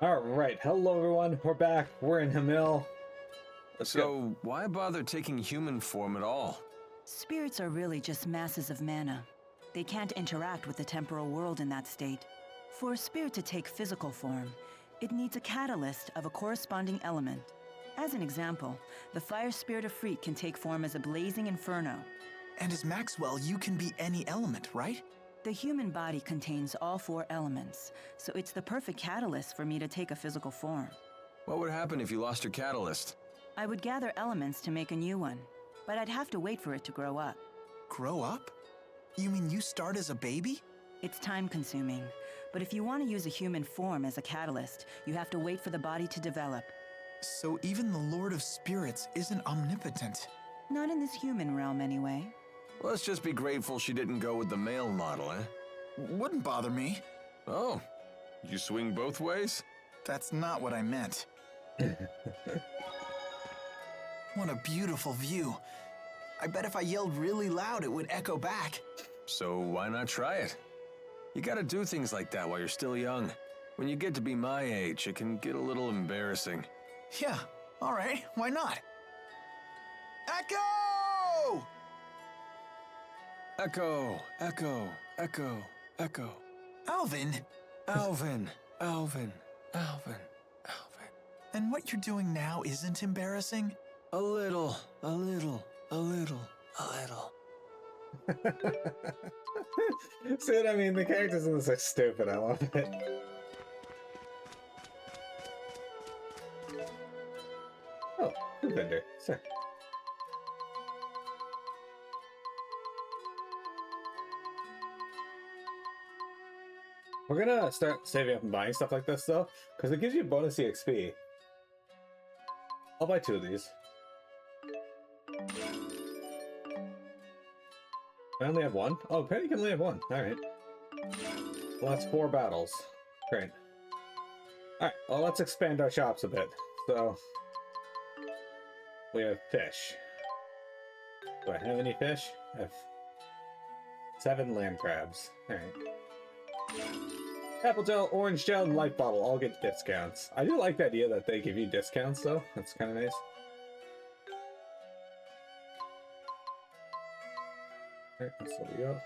Alright, hello everyone, we're back, we're in Hamil. Let's go. So, why bother taking human form at all? Spirits are really just masses of mana. They can't interact with the temporal world in that state. For a spirit to take physical form, it needs a catalyst of a corresponding element. As an example, the fire spirit of Freak can take form as a blazing inferno. And as Maxwell, you can be any element, right? The human body contains all four elements, so it's the perfect catalyst for me to take a physical form. What would happen if you lost your catalyst? I would gather elements to make a new one, but I'd have to wait for it to grow up. Grow up? You mean you start as a baby? It's time-consuming, but if you want to use a human form as a catalyst, you have to wait for the body to develop. So even the Lord of Spirits isn't omnipotent. Not in this human realm, anyway. Let's just be grateful she didn't go with the male model, eh? Wouldn't bother me. Oh, you swing both ways? That's not what I meant. What a beautiful view. I bet if I yelled really loud, it would echo back. So why not try it? You gotta do things like that while you're still young. When you get to be my age, it can get a little embarrassing. Yeah, all right, why not? Echo! Echo, echo, echo, echo. Alvin! Alvin, Alvin, Alvin, Alvin. And what you're doing now isn't embarrassing? A little, a little, a little, a little. See what I mean? The characters in this are stupid, I love it. Oh, food vendor, sir. We're gonna start saving up and buying stuff like this though, because it gives you bonus EXP. I'll buy 2 of these. I only have 1? Oh, apparently you can only have 1. Alright. Well, that's 4 battles. Great. Alright, well, let's expand our shops a bit. So, we have fish. Do I have any fish? I have 7 land crabs. Alright. Apple gel, orange gel, and light bottle all get discounts. I do like the idea that they give you discounts, though. That's kind of nice. Alright, that's what we got.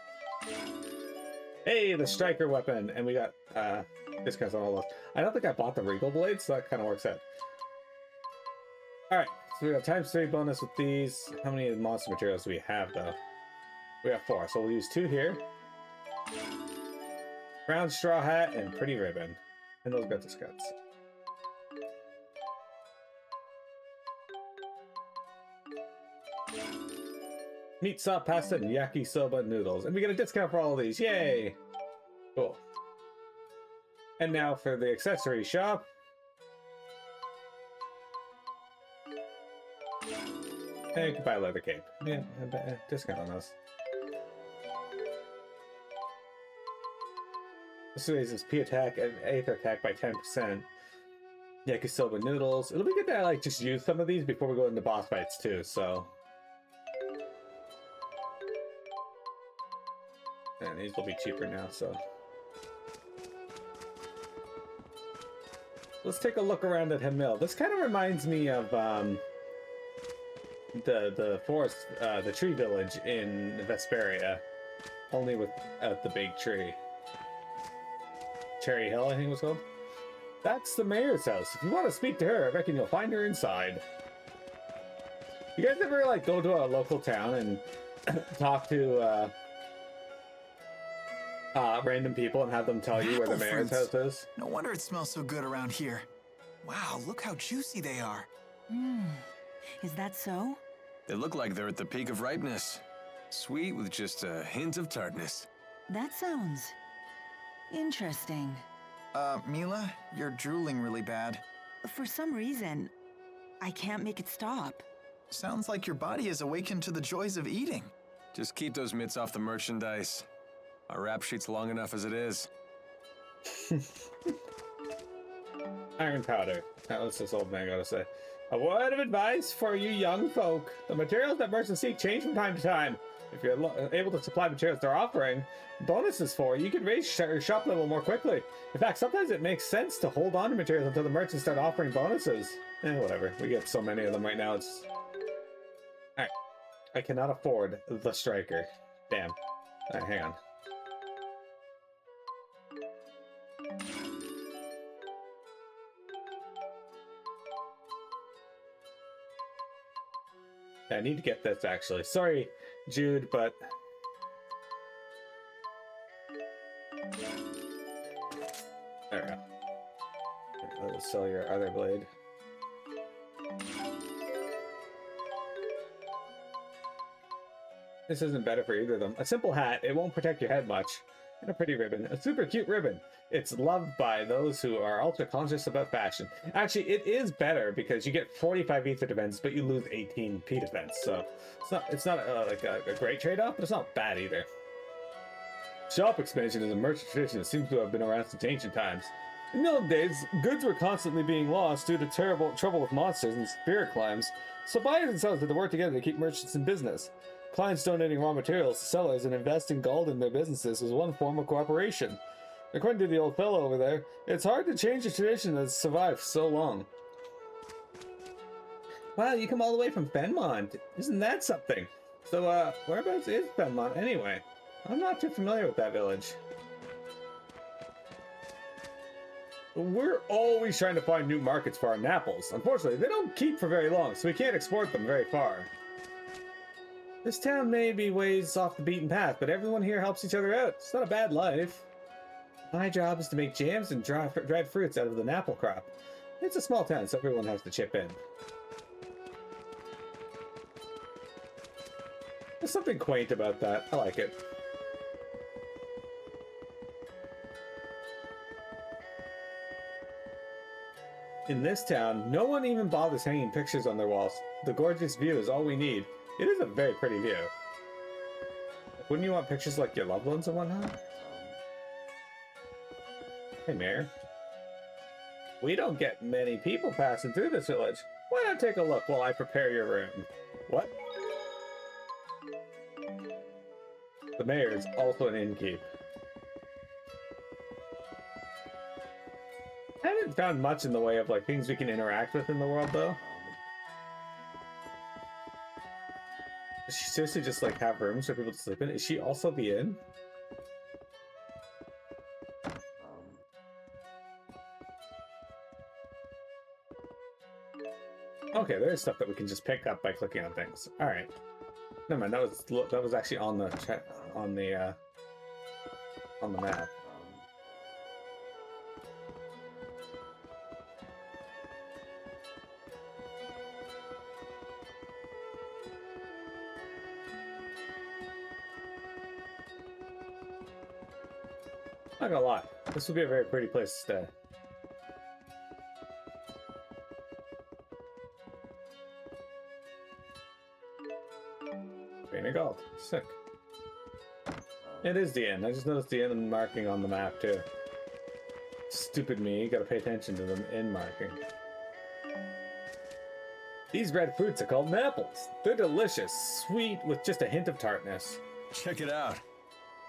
Hey, the striker weapon! And we got discounts on all those. I don't think I bought the regal blades, so that kind of works out. Alright, so we got ×3 bonus with these. How many monster materials do we have, though? We have 4, so we'll use 2 here. Brown straw hat and pretty ribbon. And those got discounts. Meat sop pasta and yakisoba noodles. And we get a discount for all of these. Yay! Cool. And now for the accessory shop. And you can buy a leather cape. Yeah, discount on those. This raises P attack and Aether attack by 10%. Yakisoba noodles. It'll be good to like just use some of these before we go into boss fights too, so. And these will be cheaper now, so. Let's take a look around at Hamil. This kind of reminds me of the forest, the tree village in Vesperia, only with the big tree. Cherry Hill, I think it was called. That's the mayor's house. If you want to speak to her, I reckon you'll find her inside. You guys ever like go to a local town and talk to random people and have them tell you where the mayor's house is? No wonder it smells so good around here. Wow, look how juicy they are. Is that so? They look like they're at the peak of ripeness. Sweet with just a hint of tartness. That sounds interesting. Mila, you're drooling really bad. For some reason, I can't make it stop. Sounds like your body has awakened to the joys of eating. Just keep those mitts off the merchandise. Our rap sheet's long enough as it is. Iron powder. What's this old man gotta say? A word of advice for you young folk. The materials that merchants seek change from time to time. If you're able to supply materials they're offering bonuses for, you can raise your shop level more quickly. In fact, sometimes it makes sense to hold on to materials until the merchants start offering bonuses. Whatever. We get so many of them right now, it's... Alright. I cannot afford the striker. Damn. Alright, hang on. I need to get this, actually. Sorry, Jude, but... There we go. Let's sell your other blade. This isn't better for either of them. A simple hat, it won't protect your head much. And a pretty ribbon. A super cute ribbon. It's loved by those who are ultra conscious about fashion. Actually, it is better because you get 45 ether defense, but you lose 18 P defense. So it's not like a great trade-off, but it's not bad either. Shop expansion is a merchant tradition that seems to have been around since ancient times. In the old days, goods were constantly being lost due to terrible trouble with monsters and spirit climbs, so buyers and sellers had to work together to keep merchants in business. Clients donating raw materials to sellers and investing gold in their businesses was one form of cooperation. According to the old fellow over there, it's hard to change a tradition that's survived so long. Wow, you come all the way from Fenmont. Isn't that something? So, whereabouts is Fenmont anyway? I'm not too familiar with that village. We're always trying to find new markets for our Napples. Unfortunately, they don't keep for very long, so we can't export them very far. This town may be ways off the beaten path, but everyone here helps each other out. It's not a bad life. My job is to make jams and dried fruits out of the Napple crop. It's a small town, so everyone has to chip in. There's something quaint about that. I like it. In this town, no one even bothers hanging pictures on their walls. The gorgeous view is all we need. It is a very pretty view. Wouldn't you want pictures like your loved ones and whatnot? Hey, Mayor. We don't get many people passing through this village. Why not take a look while I prepare your room? What? The mayor is also an innkeep. I haven't found much in the way of like things we can interact with in the world, though. Does she seriously just like have rooms for people to sleep in? Is she also the inn? Okay, there's stuff that we can just pick up by clicking on things. All right. Never mind. That was actually on the map. Not gonna lie, this would be a very pretty place to stay. Painted gold. Sick. It is the inn. I just noticed the inn marking on the map too. Stupid me, gotta pay attention to the inn marking. These red fruits are called apples. They're delicious, sweet with just a hint of tartness. Check it out.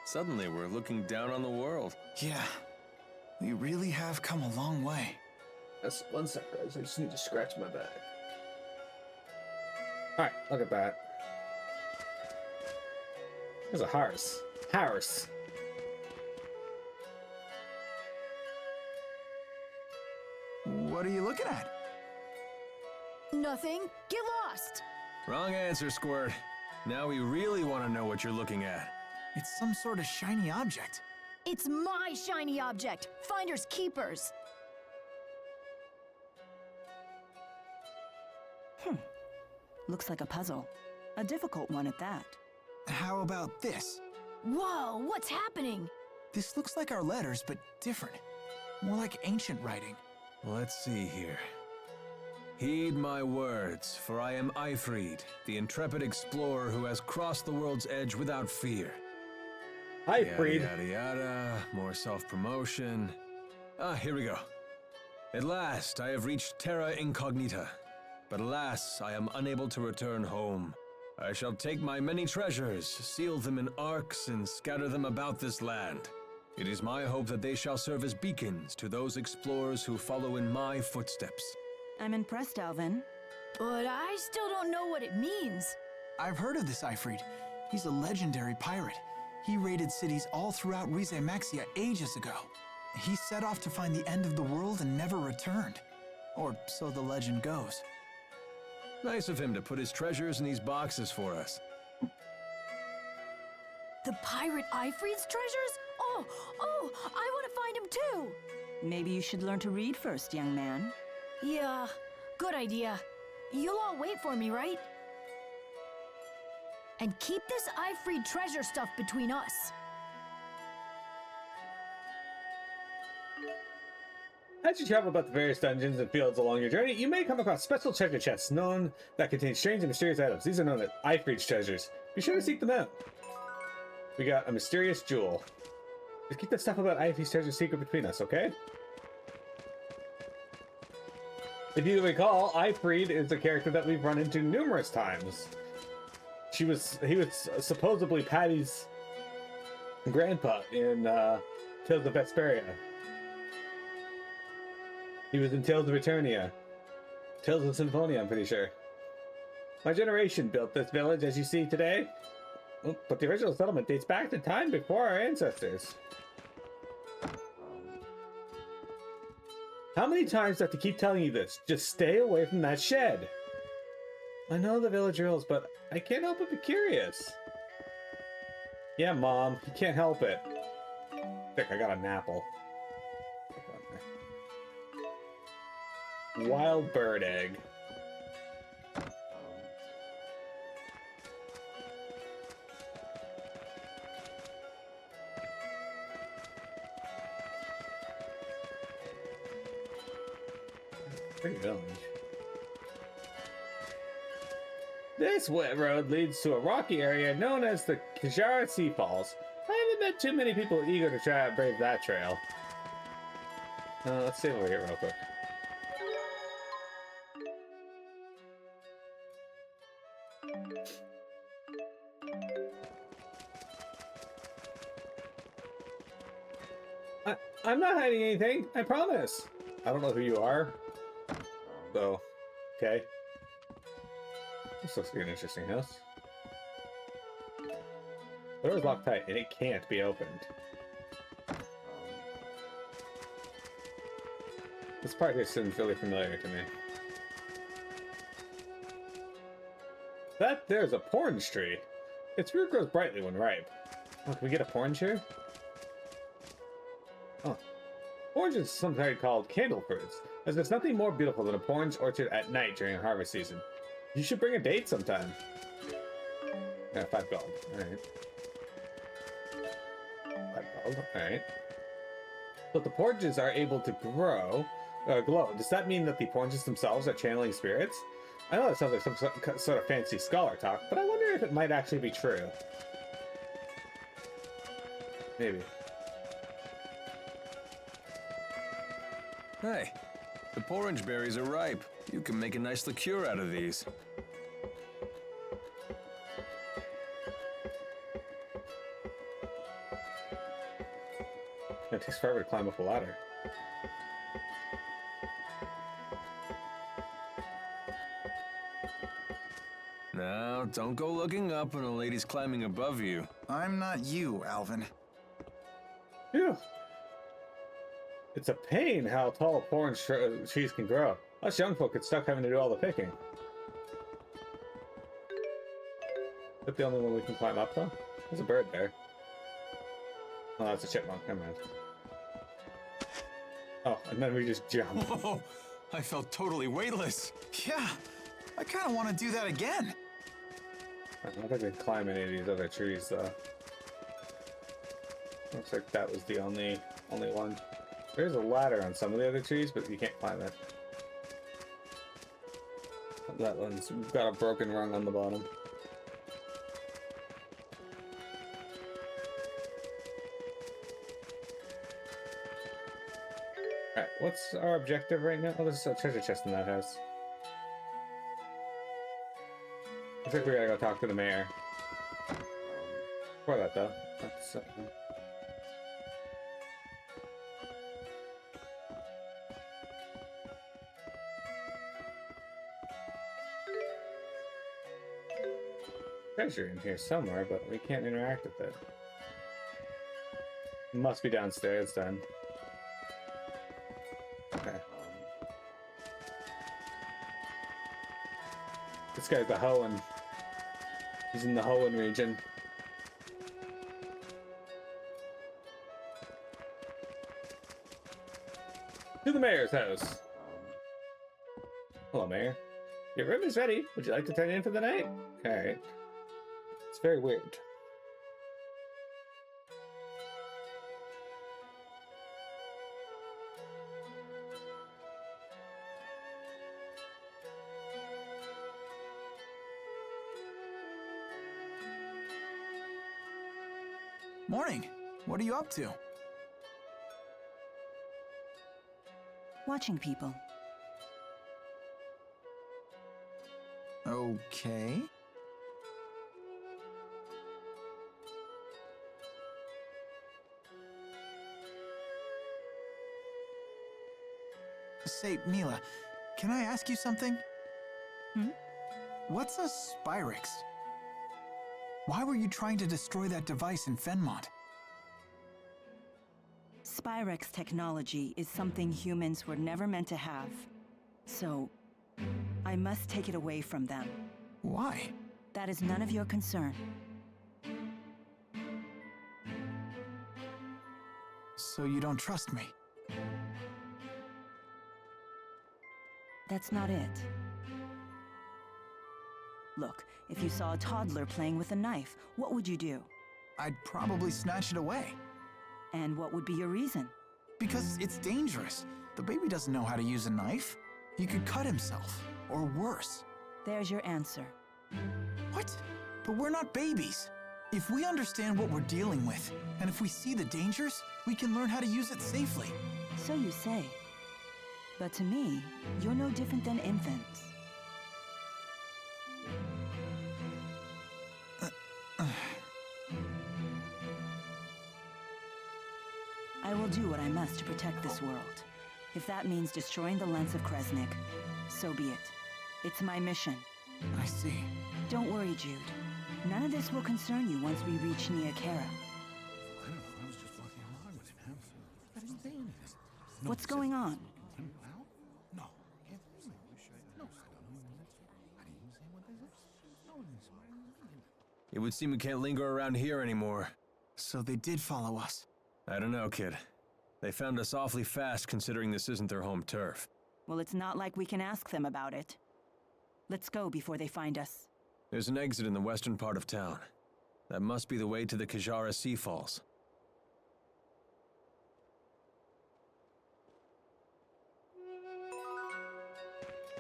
Suddenly we're looking down on the world. Yeah, we really have come a long way. That's 1 sec, guys. I just need to scratch my back. Alright, look at that. There's a horse. Horse. What are you looking at? Nothing. Get lost. Wrong answer, Squirt. Now we really want to know what you're looking at. It's some sort of shiny object. It's my shiny object. Finders keepers. Looks like a puzzle. A difficult one at that. How about this? Whoa, what's happening? This looks like our letters, but different. More like ancient writing. Let's see here. Heed my words, for I am Eifried, the intrepid explorer who has crossed the world's edge without fear. Hi, Yada, Freed. yada, yada, more self-promotion. Ah, here we go. At last, I have reached Terra Incognita. But alas, I am unable to return home. I shall take my many treasures, seal them in arks, and scatter them about this land. It is my hope that they shall serve as beacons to those explorers who follow in my footsteps. I'm impressed, Alvin. But I still don't know what it means. I've heard of this Ifrit. He's a legendary pirate. He raided cities all throughout Maxia ages ago. He set off to find the end of the world and never returned. Or so the legend goes. Nice of him to put his treasures in these boxes for us. The pirate Ifrit's treasures? Oh, I want to find him too. Maybe you should learn to read first, young man. Yeah, good idea. You'll all wait for me, right? And keep this Ifrit treasure stuff between us. As you travel about the various dungeons and fields along your journey, you may come across special treasure chests that contain strange and mysterious items. These are known as Ifrit's treasures. Be sure to seek them out. We got a mysterious jewel. Just keep the stuff about Ifrit's treasure secret between us, okay? If you recall, Ifrit is a character that we've run into numerous times. He was supposedly Patty's grandpa in Tales of Vesperia. He was in Tales of Eternia. Tales of Symphonia, I'm pretty sure. My generation built this village as you see today, but the original settlement dates back to time before our ancestors. How many times do I have to keep telling you this? Just stay away from that shed. I know the village rules, but I can't help but be curious. Yeah, Mom, you can't help it. Thick, I got an apple. Wild bird egg. Pretty village. This wet road leads to a rocky area known as the Kajara Sea Falls. I haven't met too many people eager to try to brave that trail. Let's save over here real quick. I'm not hiding anything, I promise. I don't know who you are. So, okay. This looks like an interesting house. The door is locked tight and it can't be opened. This part here seems really familiar to me. There's a orange tree. Its fruit grows brightly when ripe. Oh, can we get a orange here? Oh. Orange is sometimes called candle fruits, as there's nothing more beautiful than a orange orchard at night during harvest season. You should bring a date sometime. Yeah, 5 gold. Alright. 5 gold. Alright. But the oranges are able to glow. Does that mean that the oranges themselves are channeling spirits? I know that sounds like some sort of fancy scholar talk, but I wonder if it might actually be true. Maybe. Hey, the porridge berries are ripe. You can make a nice liqueur out of these. It takes forever to climb up a ladder. Now, don't go looking up when a lady's climbing above you. I'm not you, Alvin. Phew. It's a pain how tall orange trees can grow. Us young folk get stuck having to do all the picking. Is that the only one we can climb up, though? There's a bird there. Oh, that's a chipmunk. Never mind. Oh, and then we just jump. Whoa! I felt totally weightless. Yeah, I kind of want to do that again. I don't think we can climb any of these other trees, though. Looks like that was the only one. There's a ladder on some of the other trees, but you can't climb it. That one's got a broken rung on the bottom. Alright, what's our objective right now? Oh, there's a treasure chest in that house. Looks like we gotta go talk to the mayor. Before that, though, let's. Treasure in here somewhere, but we can't interact with it. Must be downstairs then. Okay. This guy's the Hoenn. He's in the Hoenn region. To the mayor's house. Hello, mayor. Your room is ready. Would you like to turn in for the night? Alright. It's very weird. Morning. What are you up to? Watching people. Okay. Say, Mila, can I ask you something? Hmm? What's a Spyrix? Why were you trying to destroy that device in Fenmont? Spyrix technology is something humans were never meant to have. So, I must take it away from them. Why? That is none of your concern. So you don't trust me? That's not it. Look, if you saw a toddler playing with a knife, what would you do? I'd probably snatch it away. And what would be your reason? Because it's dangerous. The baby doesn't know how to use a knife. He could cut himself, or worse. There's your answer. What? But we're not babies. If we understand what we're dealing with, and if we see the dangers, we can learn how to use it safely. So you say. But to me, you're no different than infants. I will do what I must to protect this world. If that means destroying the lens of Kresnik, so be it. It's my mission. I see. Don't worry, Jude. None of this will concern you once we reach Nia Kara. What's going on? It would seem we can't linger around here anymore. So they did follow us. I don't know, kid. They found us awfully fast considering this isn't their home turf. Well, it's not like we can ask them about it. Let's go before they find us. There's an exit in the western part of town. That must be the way to the Kajara Sea Falls.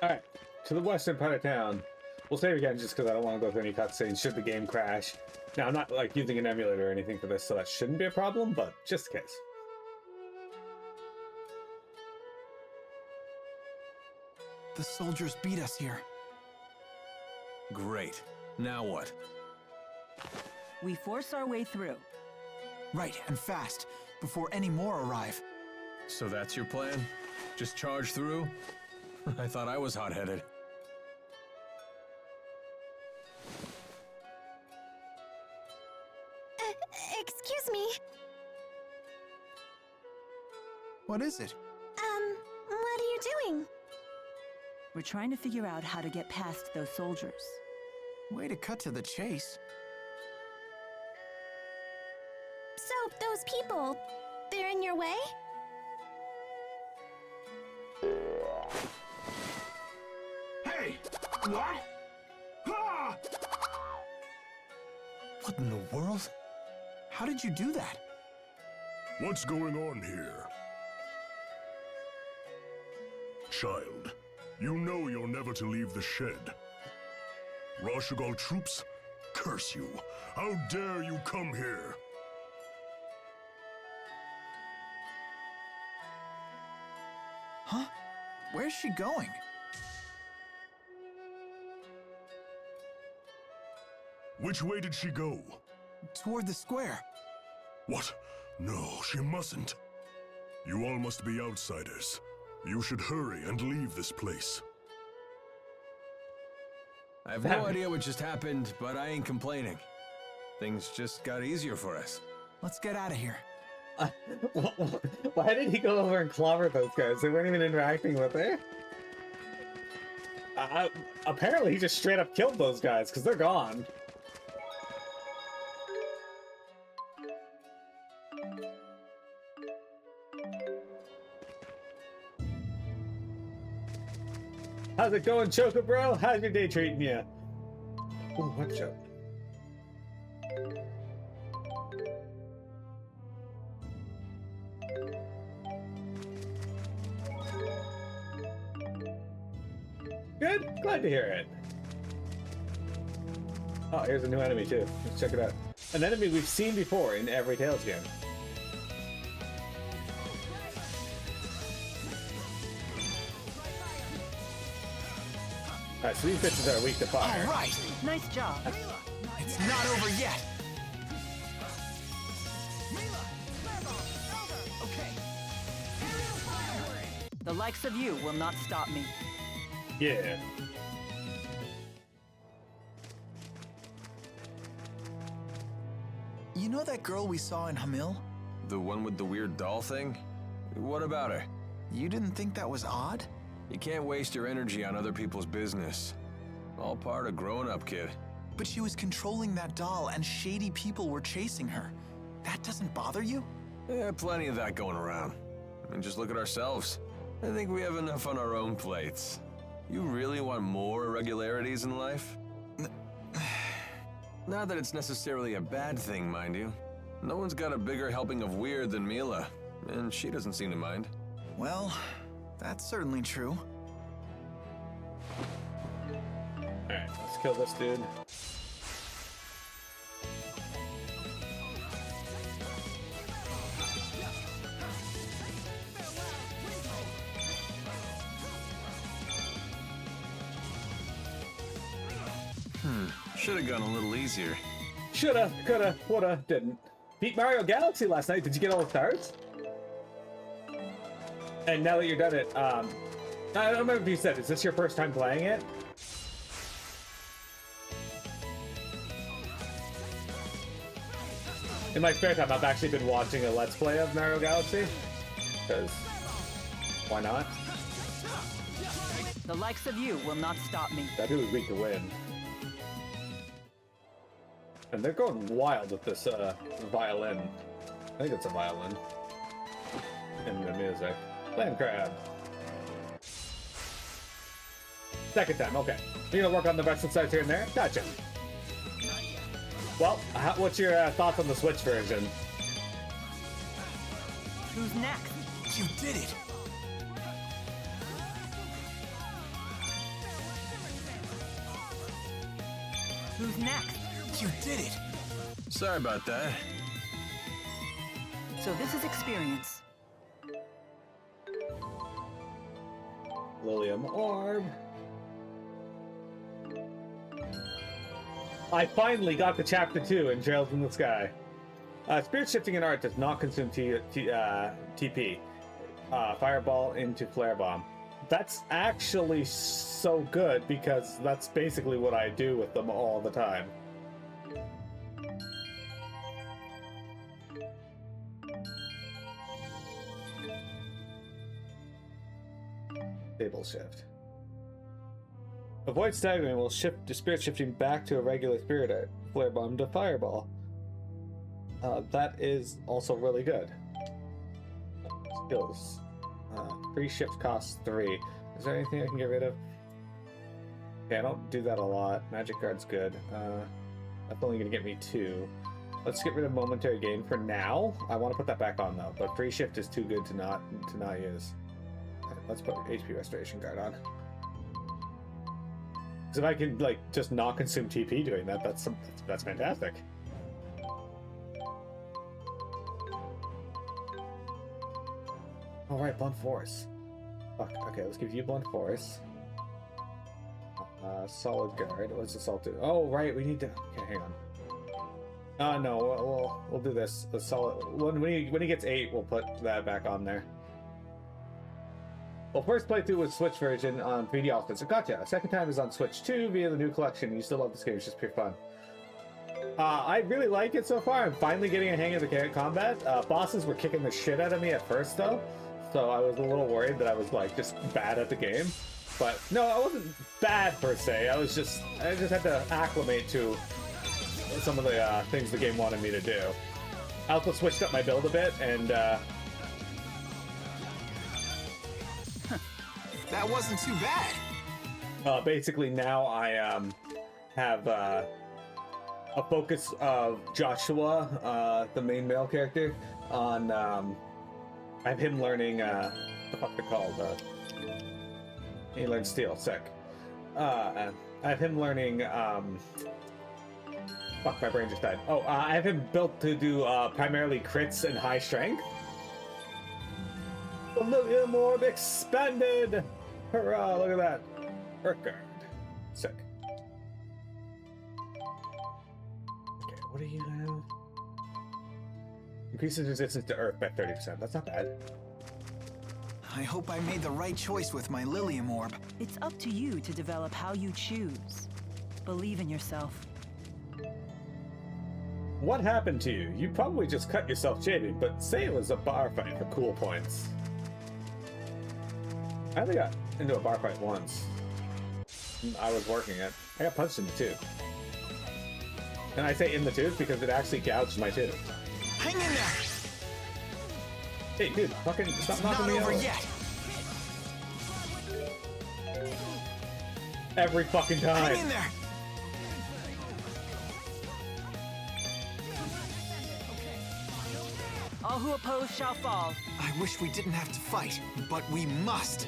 Alright, to the western part of town. We'll save again just because I don't want to go through any cutscenes should the game crash. Now, I'm not like using an emulator or anything for this, so that shouldn't be a problem, but just in case. The soldiers beat us here. Great. Now what? We force our way through. Right, and fast, before any more arrive. So that's your plan? Just charge through? I thought I was hot-headed. Excuse me. What is it? What are you doing? We're trying to figure out how to get past those soldiers. Way to cut to the chase. So, those people, they're in your way? Hey! What? Ah! What in the world? How did you do that? What's going on here? Child, you know you're never to leave the shed. Rashugal troops, curse you. How dare you come here? Huh? Where's she going? Which way did she go? Toward the square. What? No, she mustn't. You all must be outsiders. You should hurry and leave this place. I have no idea what just happened, but I ain't complaining. Things just got easier for us. Let's get out of here. Why did he go over and clobber those guys? They weren't even interacting with her. Apparently he just straight up killed those guys because they're gone. How's it going, Choco Bro? How's your day treating you? Ooh, what joke? Good. Glad to hear it. Oh, here's a new enemy too. Let's check it out. An enemy we've seen before in every Tales game. Alright, so these bitches are weak to fire. All right. Nice job. It's not over yet. The likes of you will not stop me. Yeah. You know that girl we saw in Hamil? The one with the weird doll thing? What about her? You didn't think that was odd? You can't waste your energy on other people's business. All part of growing up, kid. But she was controlling that doll and shady people were chasing her. That doesn't bother you? Yeah, plenty of that going around. I mean, just look at ourselves. I think we have enough on our own plates. You really want more irregularities in life? Not that it's necessarily a bad thing, mind you. No one's got a bigger helping of weird than Mila, and she doesn't seem to mind. Well, that's certainly true. Alright, let's kill this dude. Should have gone a little easier. Shoulda, coulda, woulda, didn't. Beat Mario Galaxy last night. Did you get all the stars? And now that you're done it, I don't remember if you said, is this your first time playing it? In my spare time, I've actually been watching a Let's Play of Mario Galaxy. Because, why not? The likes of you will not stop me. That dude was weak to win. And they're going wild with this violin. I think it's a violin. In the music. Land crab. Second time, okay. You're gonna work on the rest of the sides here and there? Gotcha. Well, what's your thoughts on the Switch version? Who's next? You did it! Who's next? You did it! Sorry about that. So this is experience. Lilium Orb. I finally got to Chapter 2 in Trails in the Sky. Spirit shifting in art does not consume TP. Fireball into Flare Bomb. That's actually so good because that's basically what I do with them all the time. Table shift. Avoid staggering will shift to spirit shifting back to a regular spirit art. Flare bomb to fireball. That is also really good. Skills. Free shift costs 3. Is there anything I can get rid of? Okay, I don't do that a lot. Magic guard's good. That's only gonna get me 2. Let's get rid of momentary gain for now. I want to put that back on though, but free shift is too good to not use. Okay, let's put HP restoration guard on. Because if I can like just not consume TP doing that, that's fantastic. All right, blunt force. Fuck. Okay, let's give you blunt force. Solid guard. What's assault do? Oh, right. We need to. Okay, hang on. No. We'll do this. The solid. When he gets 8, we'll put that back on there. Well, first playthrough was Switch version on 3D offensive. Gotcha. Second time is on Switch 2 via the new collection. You still love this game? It's just pure fun. I really like it so far. I'm finally getting a hang of the combat. Bosses were kicking the shit out of me at first, though, so I was a little worried that I was like just bad at the game. But no, I wasn't bad per se. I just had to acclimate to some of the things the game wanted me to do. I also switched up my build a bit, and That wasn't too bad. basically now I have a focus of Joshua, the main male character, on I have him learning what the fuck they're called. He learns steel. Sick. I have him learning. Fuck, my brain just died. Oh, I have him built to do primarily crits and high strength. The Lilium Orb expanded! Hurrah! Look at that. Earthguard. Sick. Okay, what do you have? Increases resistance to Earth by 30%. That's not bad. I hope I made the right choice with my Lilium Orb. It's up to you to develop how you choose. Believe in yourself. What happened to you? You probably just cut yourself shaving, but say it was a bar fight for cool points. I only got into a bar fight once. I was working it. I got punched in the tooth. And I say in the tooth because it actually gouged my tooth. Hang in there! Hey, dude, fucking stop It's knocking not me over over. yet! Every fucking Hang in time. there! All who oppose shall fall. I wish we didn't have to fight, but we must.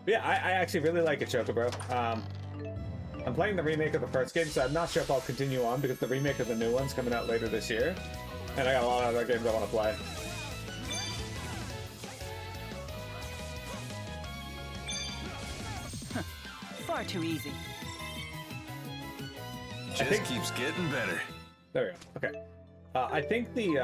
Yeah, I actually really like it, Choco Bro. I'm playing the remake of the first game, so I'm not sure if I'll continue on because the remake of the new one's coming out later this year. And I got a lot of other games I want to play. Far too easy. Just keeps getting better. There we go. Okay. I think the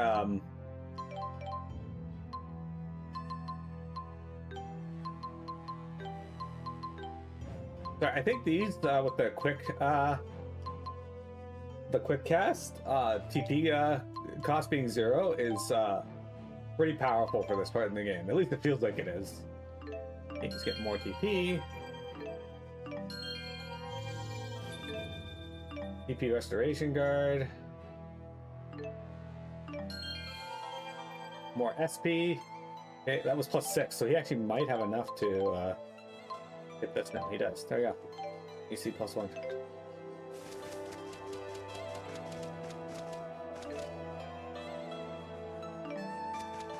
sorry, I think these with the quick cast TP cost being 0 is pretty powerful for this part in the game. At least it feels like it is. You just get more TP. TP Restoration Guard. More SP. Okay, that was +6, so he actually might have enough to hit this now. He does. There you go. EC +1.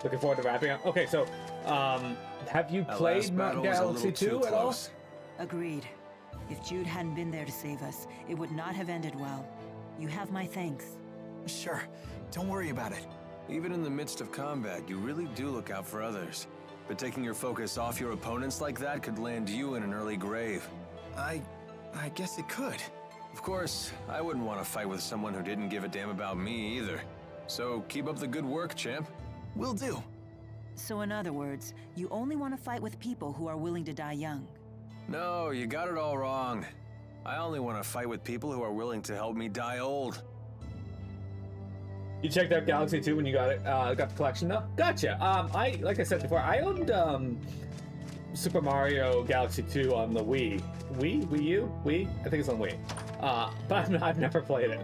Looking forward to wrapping up. Okay, so have you That played last battle was a Galaxy little 2 too at all? close. Agreed. If Jude hadn't been there to save us, it would not have ended well. You have my thanks. Sure, don't worry about it. Even in the midst of combat, you really do look out for others. But taking your focus off your opponents like that could land you in an early grave. I guess it could. Of course, I wouldn't want to fight with someone who didn't give a damn about me either. So keep up the good work, champ. Will do. So in other words, you only want to fight with people who are willing to die young. No, you got it all wrong. I only want to fight with people who are willing to help me die old. You checked out Galaxy 2 when you got it, got the collection though? Gotcha. Like I said before, I owned Super Mario Galaxy 2 on the Wii. Wii U? Wii? I think it's on Wii. But I've never played it.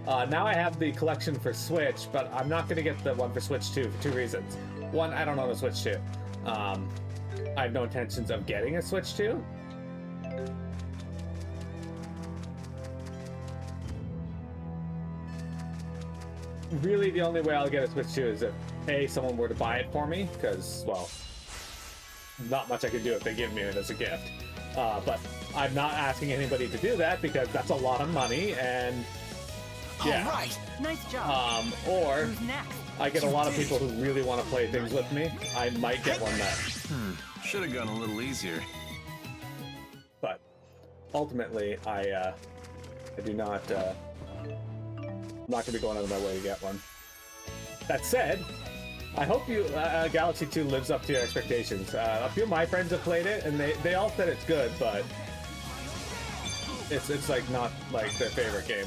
Now I have the collection for Switch, but I'm not going to get the one for Switch 2 for 2 reasons. One, I don't own a Switch 2. I have no intentions of getting a Switch 2. Really, the only way I'll get a Switch 2 is if A, someone were to buy it for me, because, well, not much I can do if they give me it as a gift. But I'm not asking anybody to do that because that's a lot of money, and yeah. All right. Nice job. Or Who's next? I get a lot of people who really want to play things with me. I might get one that. Should have gone a little easier. ultimately, I do not. I'm not gonna be going out of my way to get one. That said, I hope you Galaxy 2 lives up to your expectations. A few of my friends have played it, and they all said it's good, but it's like not like their favorite game.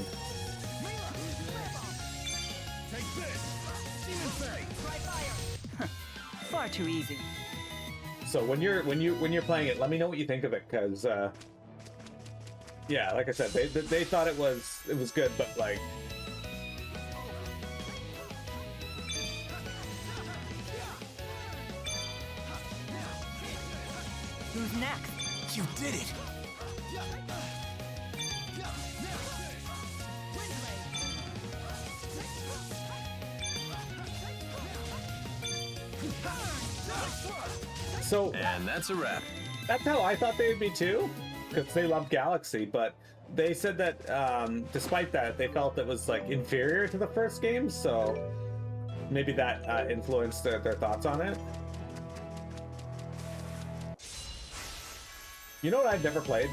Far too easy. So when you're playing it, let me know what you think of it, because yeah, like I said, they thought it was good, but like. Who's next? You did it! So And that's a wrap. that's how I thought they would be too, because they love Galaxy, but they said that despite that, they felt it was like inferior to the first game, so maybe that influenced their thoughts on it. You know what I've never played?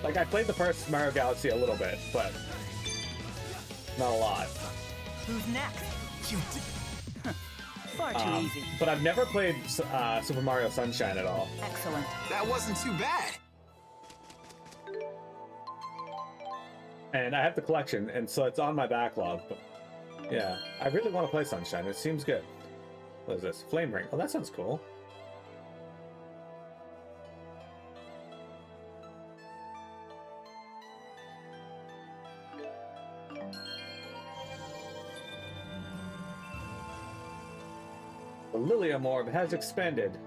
Like, I played the first Mario Galaxy a little bit, but not a lot. Who's next? You did. Far too easy. But I've never played Super Mario Sunshine at all. Excellent. That wasn't too bad. And I have the collection, and so it's on my backlog. But yeah, I really want to play Sunshine. It seems good. What is this? Flame Ring. Oh, that sounds cool. The Lilium Orb has expanded.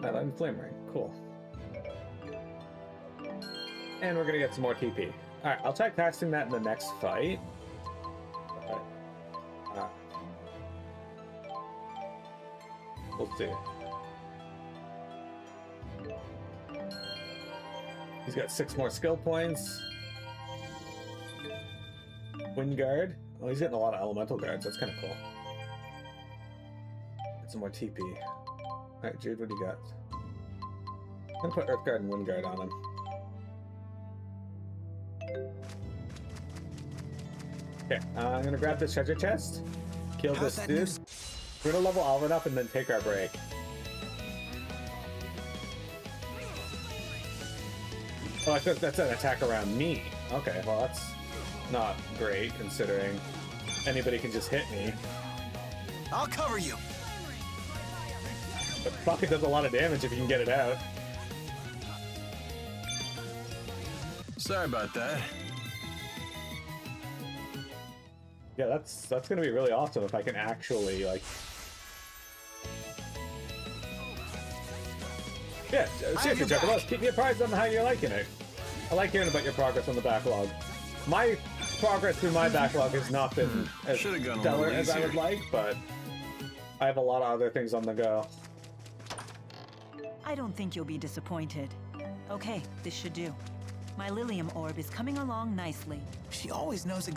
That Flame Ring. Cool. And we're gonna get some more TP. Alright, I'll try casting that in the next fight. But, we'll see. He's got 6 more skill points. Wind Guard. Oh, he's getting a lot of elemental guards. That's kind of cool. Get some more TP. Alright, Jude, what do you got? I'm gonna put Earth Guard and Wind Guard on him. Okay, I'm gonna grab this treasure chest, kill How's this that dude. news? We're gonna level Alvin up and then take our break. Oh, I thought that's an attack around me. Okay, well that's not great considering anybody can just hit me. I'll cover you. But fuck, it does a lot of damage if you can get it out. Sorry about that. Yeah, that's gonna be really awesome if I can actually like. Yeah, seriously, your Chuckle, back. keep me apprised on how you're liking it. I like hearing about your progress on the backlog. My progress through my backlog has not been as Should've gone a stellar little as I would easier. like, but I have a lot of other things on the go. I don't think you'll be disappointed. Okay, this should do. My Lilium Orb is coming along nicely. She always knows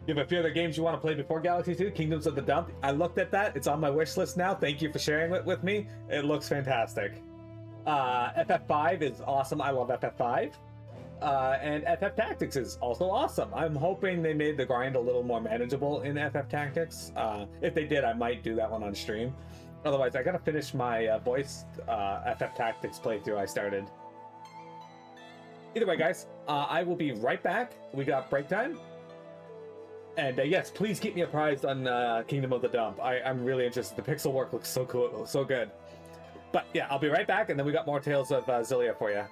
You have a few other games you want to play before Galaxy 2? Kingdoms of the Dump. I looked at that. It's on my wish list now. Thank you for sharing it with me. It looks fantastic. FF5 is awesome. I love FF5. And FF Tactics is also awesome. I'm hoping they made the grind a little more manageable in FF Tactics. If they did, I might do that one on stream. Otherwise, I gotta finish my voiced FF Tactics playthrough I started. Either way, guys, I will be right back. We got break time. And yes, please keep me apprised on Kingdom of the Dump. I'm really interested. The pixel work looks so cool, so good. But yeah, I'll be right back, and then we got more Tales of Xillia for you.